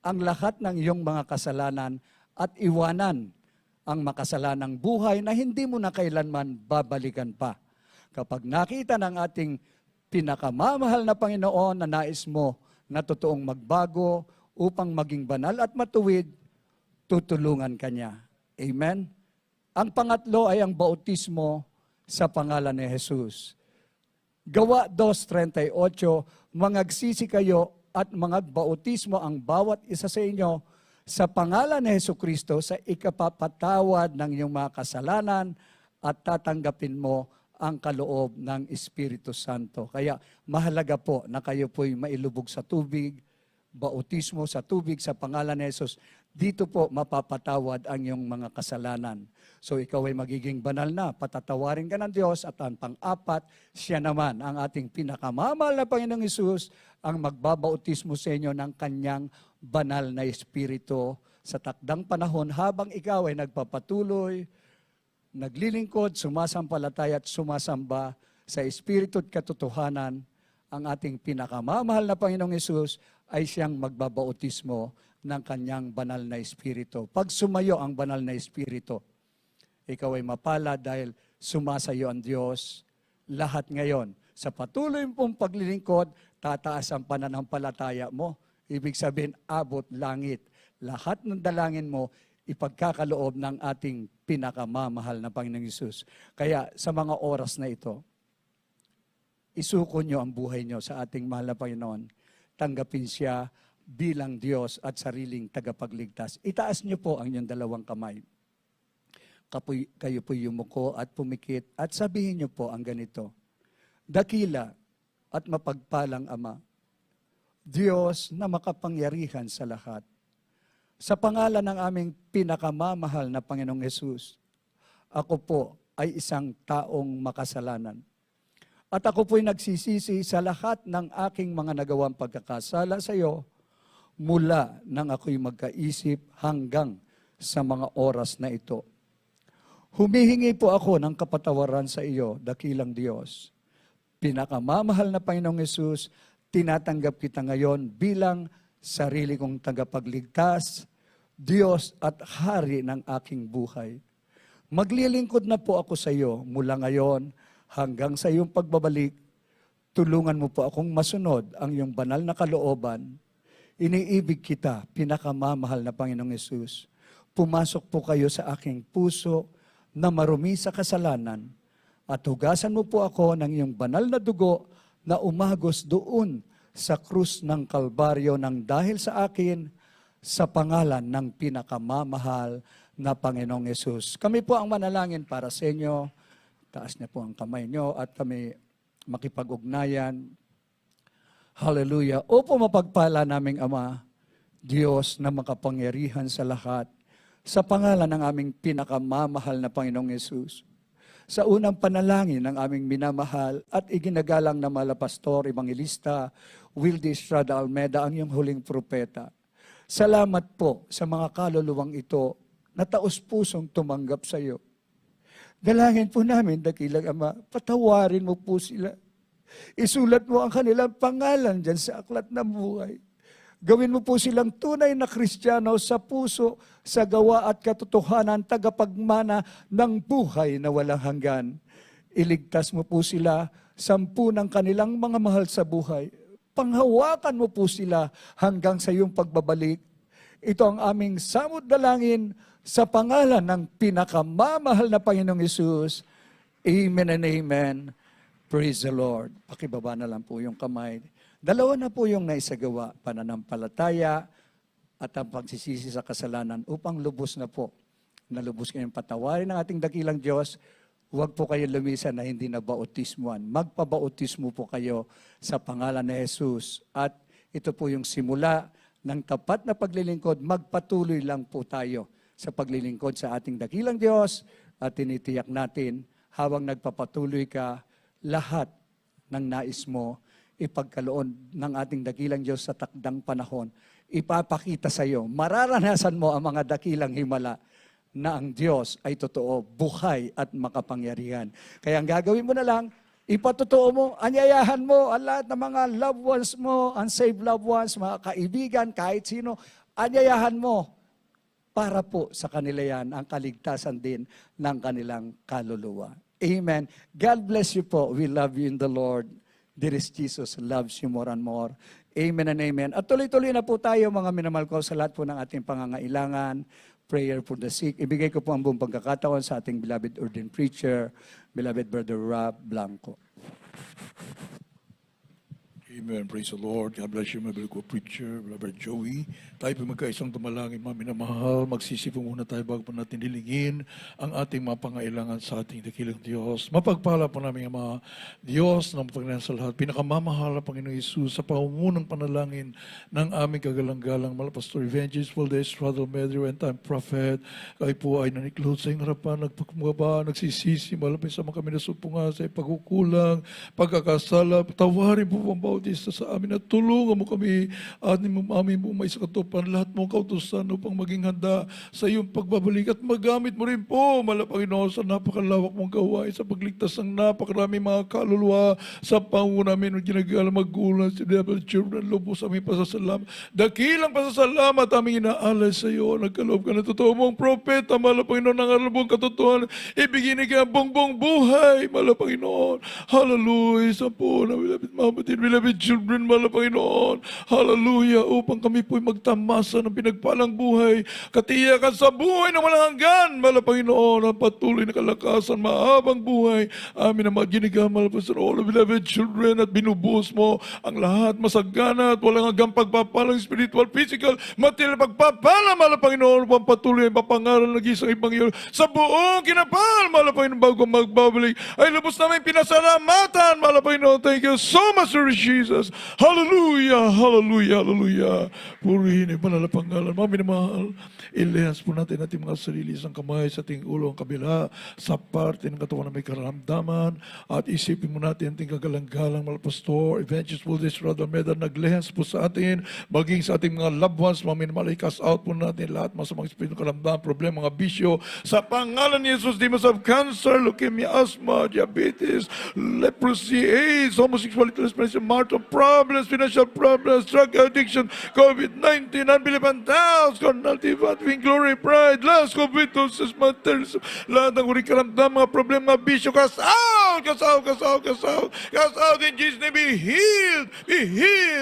ang lahat ng iyong mga kasalanan at iwanan ang makasalanang buhay na hindi mo na kailanman babalikan pa. Kapag nakita ng ating pinakamamahal na Panginoon na nais mo na totoong magbago upang maging banal at matuwid, tutulungan ka niya. Amen? Ang pangatlo ay ang bautismo sa pangalan ni Jesus. Gawa 2:38, mangagsisi kayo at mangagbautismo ang bawat isa sa inyo sa pangalan ni Jesucristo sa ikapapatawad ng iyong mga kasalanan at tatanggapin mo ang kaloob ng Espiritu Santo. Kaya mahalaga po na kayo po'y mailubog sa tubig, bautismo sa tubig sa pangalan ni Jesus. Dito po mapapatawad ang iyong mga kasalanan. So ikaw ay magiging banal na, patatawarin ka ng Diyos at ang pang-4, siya naman ang ating pinakamamahal na Panginoong Hesus ang magbabautismo sa inyo ng kanyang banal na Espiritu sa takdang panahon habang ikaw ay nagpapatuloy, naglilingkod, sumasampalataya at sumasamba sa Espiritu at katotohanan. Ang ating pinakamamahal na Panginoong Hesus ay siyang magbabautismo ng kanyang banal na Espiritu. Pag sumayo ang banal na Espiritu, ikaw ay mapala dahil sumasayo ang Diyos. Lahat ngayon, sa patuloy mong paglilingkod, tataas ang pananampalataya mo. Ibig sabihin, abot langit. Lahat ng dalangin mo, ipagkakaloob ng ating pinakamamahal na Panginoong Hesus. Kaya sa mga oras na ito, isuko nyo ang buhay nyo sa ating mahal na Panginoon. Tanggapin siya bilang Diyos at sariling tagapagligtas. Itaas niyo po ang inyong 2 kamay. Kayo po yumuko at pumikit at sabihin niyo po ang ganito. Dakila at mapagpalang Ama, Diyos na makapangyarihan sa lahat. Sa pangalan ng aming pinakamamahal na Panginoong Hesus, ako po ay isang taong makasalanan. At ako po'y nagsisisi sa lahat ng aking mga nagawang pagkakasala sa iyo mula nang ako'y magkaisip hanggang sa mga oras na ito. Humihingi po ako ng kapatawaran sa iyo, dakilang Diyos. Pinakamamahal na Panginoong Hesus, tinatanggap kita ngayon bilang sarili kong tagapagligtas, Diyos at Hari ng aking buhay. Maglilingkod na po ako sa iyo mula ngayon hanggang sa iyong pagbabalik. tulungan mo po akong masunod ang iyong banal na kalooban. Iniibig kita, pinakamamahal na Panginoong Yesus. Pumasok po kayo sa aking puso na marumi sa kasalanan at hugasan mo po ako ng iyong banal na dugo na umagos doon sa krus ng Kalbaryo nang dahil sa akin sa pangalan ng pinakamamahal na Panginoong Yesus. Kami po ang manalangin para sa inyo. Taas niyo po ang kamay niyo at kami makipag-ugnayan. Hallelujah. Opo, mapagpala naming Ama, Diyos na makapangyarihan sa lahat, sa pangalan ng aming pinakamamahal na Panginoong Yesus. Sa unang panalangin ng aming minamahal at iginagalang na malapastor, evangelista, Wildy Estrada Almeda, ang iyong huling propeta. Salamat po sa mga kaluluwang ito na taos-pusong tumanggap sa iyo. Dalangin po namin, dakilang Ama, patawarin mo po sila. Isulat mo ang kanilang pangalan dyan sa aklat ng buhay. Gawin mo po silang tunay na Kristiyano sa puso, sa gawa at katotohanan, tagapagmana ng buhay na walang hanggan. Iligtas mo po sila, 10 ng kanilang mga mahal sa buhay. Panghawakan mo po sila hanggang sa iyong pagbabalik. Ito ang aming samot dalangin sa pangalan ng pinakamamahal na Panginoong Yesus. Amen and amen. Praise the Lord. Pakibaba na lang po yung kamay. 2 na po yung naisagawa, pananampalataya at ang pagsisisi sa kasalanan upang lubos na po. Nalubos kayong patawarin ng ating dakilang Diyos. Huwag po kayo lumisan na hindi na bautismuan. Magpabautismo po kayo sa pangalan ni Jesus. At ito po yung simula ng tapat na paglilingkod. Magpatuloy lang po tayo sa paglilingkod sa ating dakilang Diyos at tinitiyak natin habang nagpapatuloy ka, lahat ng nais mo, ipagkaloon ng ating dakilang Diyos sa takdang panahon, ipapakita sa iyo, mararanasan mo ang mga dakilang himala na ang Diyos ay totoo, buhay at makapangyarihan. Kaya ang gagawin mo na lang, ipatotoo mo, anyayahan mo ang lahat ng mga loved ones mo, unsaved loved ones, mga kaibigan, kahit sino, anyayahan mo para po sa kanila yan ang kaligtasan din ng kanilang kaluluwa. Amen. God bless you po. We love you in the Lord. There is Jesus loves you more and more. Amen and amen. At tuloy-tuloy na po tayo mga minamahal ko sa lahat po ng ating pangangailangan. Prayer for the sick. Ibigay ko po ang buong pagkakataon sa ating beloved ordained preacher, beloved Brother Rob Blanco. Amen. Praise the Lord. God bless you, my beloved preacher, Brother Joey. Tayo po magkaisang tumalangin, mga minamahal. Magsisipon muna tayo bago po natin dilingin ang ating mga pangailangan sa ating dakilang Diyos. Mapagpala po namin ang mga Diyos ng Panginoon sa lahat. Pinakamamahal na Panginoon Yesus sa pamunang panalangin ng aming kagalang-galang Malapastor Evangelist Valdez, Estrada Almeda, and time prophet. Kayo po ay naniklod sa iyong harapan, nagpagmaba, nagsisisi, malapit sa mga kami nasupungan sa pagkukulang, pagkakasala. Tawarin po ang bawat isa sa amin at tulungan mo kami at aming bumay sa katupan lahat mong kautusan upang maging handa sa iyong pagbabalik at magamit mo rin po, Panginoon, sa napakalawak mong gawain sa pagligtas ng napakarami mga kaluluwa sa pangunan namin ng ginagalang magulang si Devil Children. Lubos aming pasasalamat. Dakilang pasasalamat aming inaalay sa iyo. Nagkaloob ka na totoo mong propeta, Panginoon, ng alabong katotohanan. Ibigin ka ang bongbong buhay, Panginoon. Hallelujah. Sa po na beloved children, Panginoon. Hallelujah. Upang kami po'y magtamasa ng pinagpalang buhay, katiyakan sa buhay na walang hanggan, Panginoon, ang patuloy na kalakasan, mahabang buhay. Amin ang mga ginigamal po sa all beloved children at binubuhos mo ang lahat masagana at walang hanggang pagpapalang spiritual, physical, material pagpapala, Panginoon, upang patuloy ang papangaral ng isang Ebanghelyo sa buong kinapal, Panginoon, bago magbabalik. Ay lubos namin pinasalamatan, Panginoon. Thank you so much, Lord Jesus. Hallelujah, hallelujah, hallelujah. Purihin ang banal na pangalan. Mga minamahal, ilehas po natin ating mga sarili isang kamay sa ating ulo ang kabila sa parte ng katawan na may karamdaman at isipin mo natin ating kagalang-galang Malapastor, Evangelist Valdez, Estrada Almeda, naglehas po sa atin, maging sa ating mga loved ones, mga minamahal, i-cast out po natin lahat mga sa mga espiritu ng karamdaman, problema, mga bisyo, sa pangalan ni Jesus, demons of cancer, leukemia, asthma, diabetes, leprosy, AIDS, homosexuality, lesbianism, martyr, of problems, financial problems, drug addiction, COVID-19, unbelief and doubts, carnality, vain glory, pride, lust, covetousness, materialism, lahat ng uri karamdam, mga problema, bisyo, cast out, cast out, cast out, cast out, cast out in Jesus' name, be healed,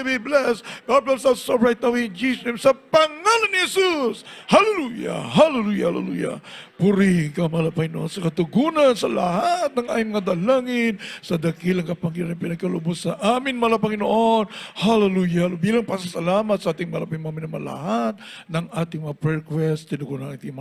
be blessed. God bless us so right now in Jesus' name, sa pangalan ni Jesus. Hallelujah, hallelujah, hallelujah. Purihin ka, malapay noon, sa katugunan, sa lahat ng ayong mga dalangin, sa dakilang kapangyarihan pinagkalubos sa amin, malapang Panginoon. Hallelujah. Bilang pasasalamat sa ating malaping mga minamahal ng ating mga prayer request, tinugunan ating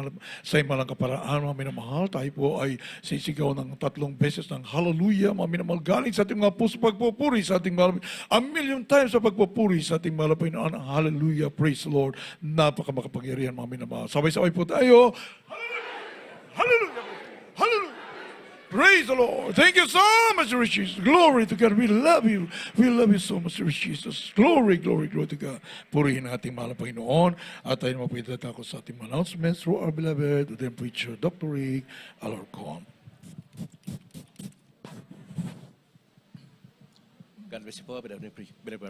sa malang kaparaan, mga minamahal. Tayo po ay sisigaw ng 3 beses ng hallelujah, mga minamahal, galing sa ating mga puso pagpupuri sa ating malaping, a million times sa pagpupuri sa ating malaping Panginoon. Hallelujah. Praise the Lord. Napakamakapangyarihan, mga minamahal. Sabay-sabay po tayo. Hallelujah! Hallelujah! Praise the Lord. Thank you so much, Lord Jesus. Glory to God. We love you. We love you so much, Lord Jesus. Glory, glory, glory to God. Purihin ang ating mahal na Panginoon. At tayo mapagdata ko sa ating announcements through our beloved, then preacher, Dr. Rick Alarcon. God bless you po, beloved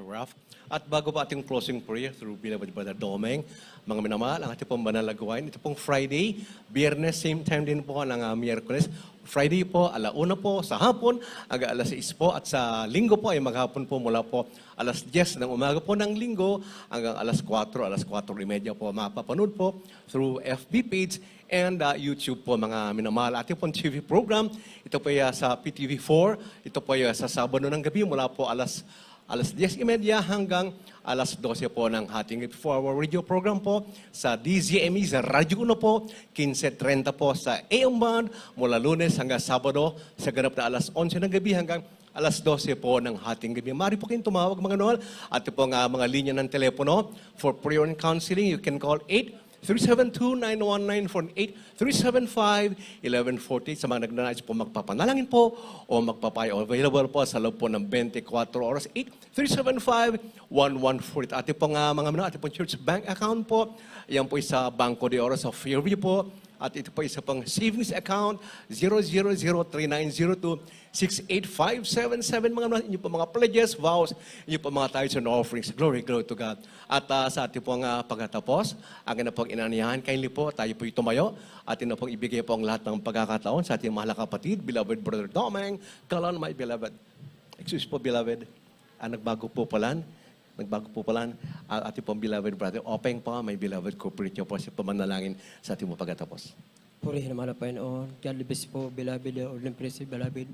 Ralph. At bago pa ating closing prayer through beloved Brother Domeng, mga minamahal, ang ating pong banal na gawain, ito pong Friday, Biyernes, same time din po ng Miyerkules. Friday po, 1:00 po sa hapon, hanggang 6:00 po, at sa linggo po ay maghapon po mula po 10:00 ng umaga po ng linggo hanggang 4:00, 4:30 po mapapanood po through FB page and YouTube po, mga minamahal. Ating pong TV program, ito po sa PTV4, ito po sa Sabado ng gabi mula po 10:30 hanggang 12:00 po ng hating gabi. For our radio program po sa DZME, sa Radyo Uno po, 15:30 po sa AM Band mula Lunes hanggang Sabado sa ganap na 11:00 ng gabi hanggang 12:00 po ng hating gabi. Mari po kayong tumawag, mga noal. At po mga linya ng telepono for prayer and counseling, you can call 8-372-9194, 8-375-1148. Sa mga nagnanais po magpapanalangin po o magpapayo, available po sa loob po ng 24 oras, 8-375-1148. Ating pong ating pong church bank account po, yan po sa Banco de Oro sa Fairview po. At ito po isa pang savings account, 0003902-68577. Inyo po mga pledges, vows, inyo po mga tithes and offerings. Glory, glory to God. At sa ating pong pagkatapos, ang na pong inaniyahan, kindly po, tayo po tumayo. At ito pong ibigay po ang lahat ng pagkakataon sa ating mahal na kapatid, beloved Brother Domeng, Kalan, my beloved. Excuse po, beloved. Nagbago po pala, ating pong beloved brother, Openg po, may beloved corporate niyo po sa pamanalangin sa ating mga pagkatapos. Purihin naman na Panginoon. God bless po, beloved, Ordin Presi, beloved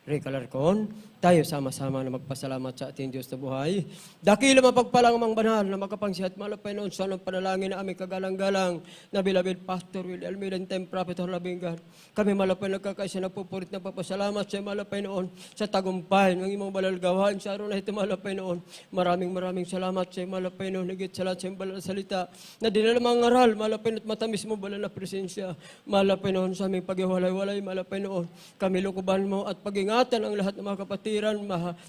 Rick Alarcon. Tayo sama-sama na magpasalamat sa ating Diyos na buhay. Dakila mapagpalang mang banal na makapangsihat malapay noon sa anong panalangin na aming kagalang-galang na beloved Pastor Will Almeida and Time Prophet Horlabingan. Kami malapay nagkakaisa nagpupurit na papasalamat sa malapay noon sa tagumpay ng imong balal gawain sa araw na ito malapay noon. Maraming salamat sa malapay noon. Higit sa lahat sa iyong balal na salita na dinala mga ngaral malapay at matamis mo balal na presensya. Malapay noon sa aming paghiwalay-walay malapay noon. Kami lukuban mo at pag-ingatan ang lahat ng mga kapatiran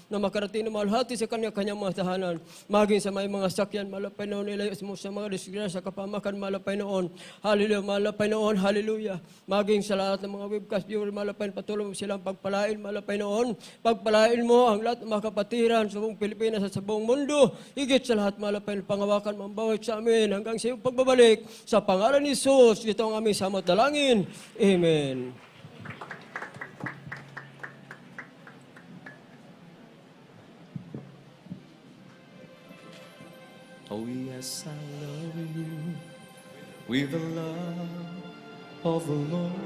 na makarating na malhati sa kanya-kanyang mga tahanan. Maging sa may mga sakyan, malapay noon, ilayos mo sa mga disgrasya, kapamakan, malapay noon. Hallelujah, malapay noon, hallelujah. Maging sa lahat ng mga webcast viewer, malapay, patuloy mo silang pagpalain, malapay noon. Pagpalain mo ang lahat ng mga kapatiran sa buong Pilipinas at sa buong mundo. Higit sa lahat, malapay, pangawakan, mambawit sa amin hanggang sa iyong pagbabalik. Sa pangalan ni Jesus, ito ang aming samot dalangin. Amen. Oh yes, I love you with the love of the Lord.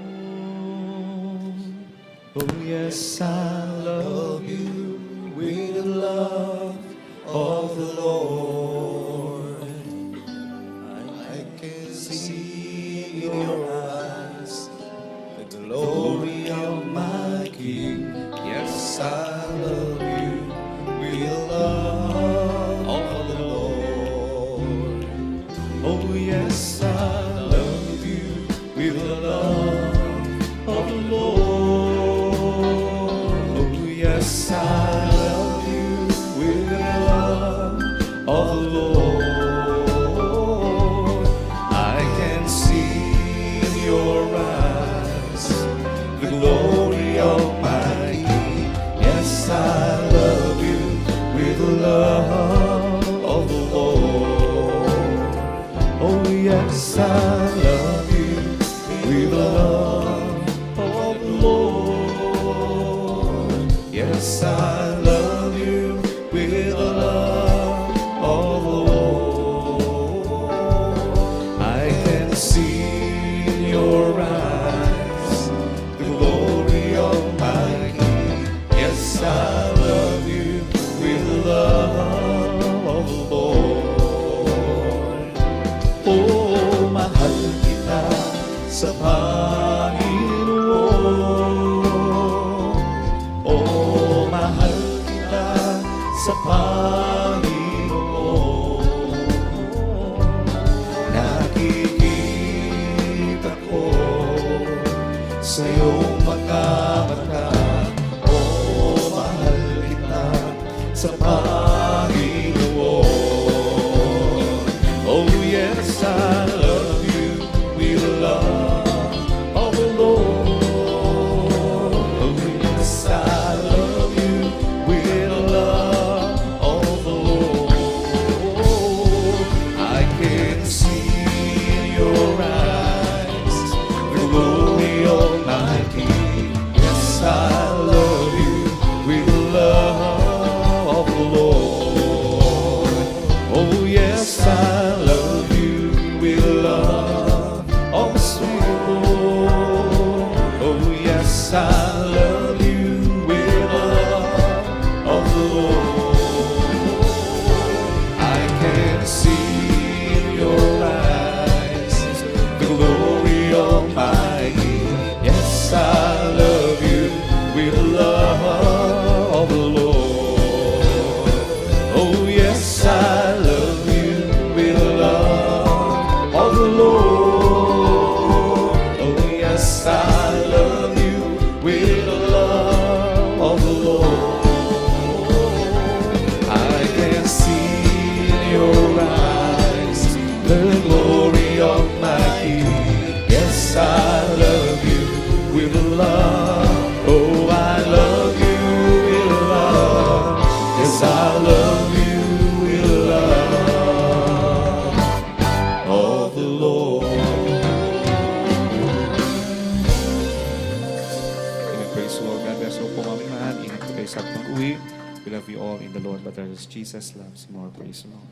Oh yes, I love you with the love of the Lord. I can see in your eyes the glory of my King. Yes, I love you with the love of the Lord. Oh yes, I love you with the love of the Lord. Oh yes, I love you with the love of yes, I love you with the love of the Lord. Yes, I love you with the love of the Lord. I can see in your eyes the glory of my King. Yes, I love you with the love of the Lord. Oh, mahal kita sa Panginoon. Oh, mahal kita sa Panginoon. Nakikita ko sa iyong mga mata. Oh, mahal kita sa Panginoon. Oh, yes, I love you with the love of the Lord. Oh, yes, I love you with the love of the Lord. I can see in your eyes the glory of my King. Yes, I love you with the love of the Lord. Oh, yes, I love you with the love of the sweet Lord. Oh, yes, I love you with the love of the Lord. I can see in your eyes the glory of my King. Yes, I love you with the love of the Lord. Oh, yes, I love you with the love of the Lord. Oh, yes, I love you with the love of the Lord. I can see in your eyes the glory of my King. Yes, I love you with the love. Oh, I love you with the love. Yes, I love you with the love of the Lord. Amen. Praise the Lord. God bless you po kami lahat. Ingat po kayo sa pag-uwi. We love you all in the Lord, but as Jesus loves you more. Praise the Lord.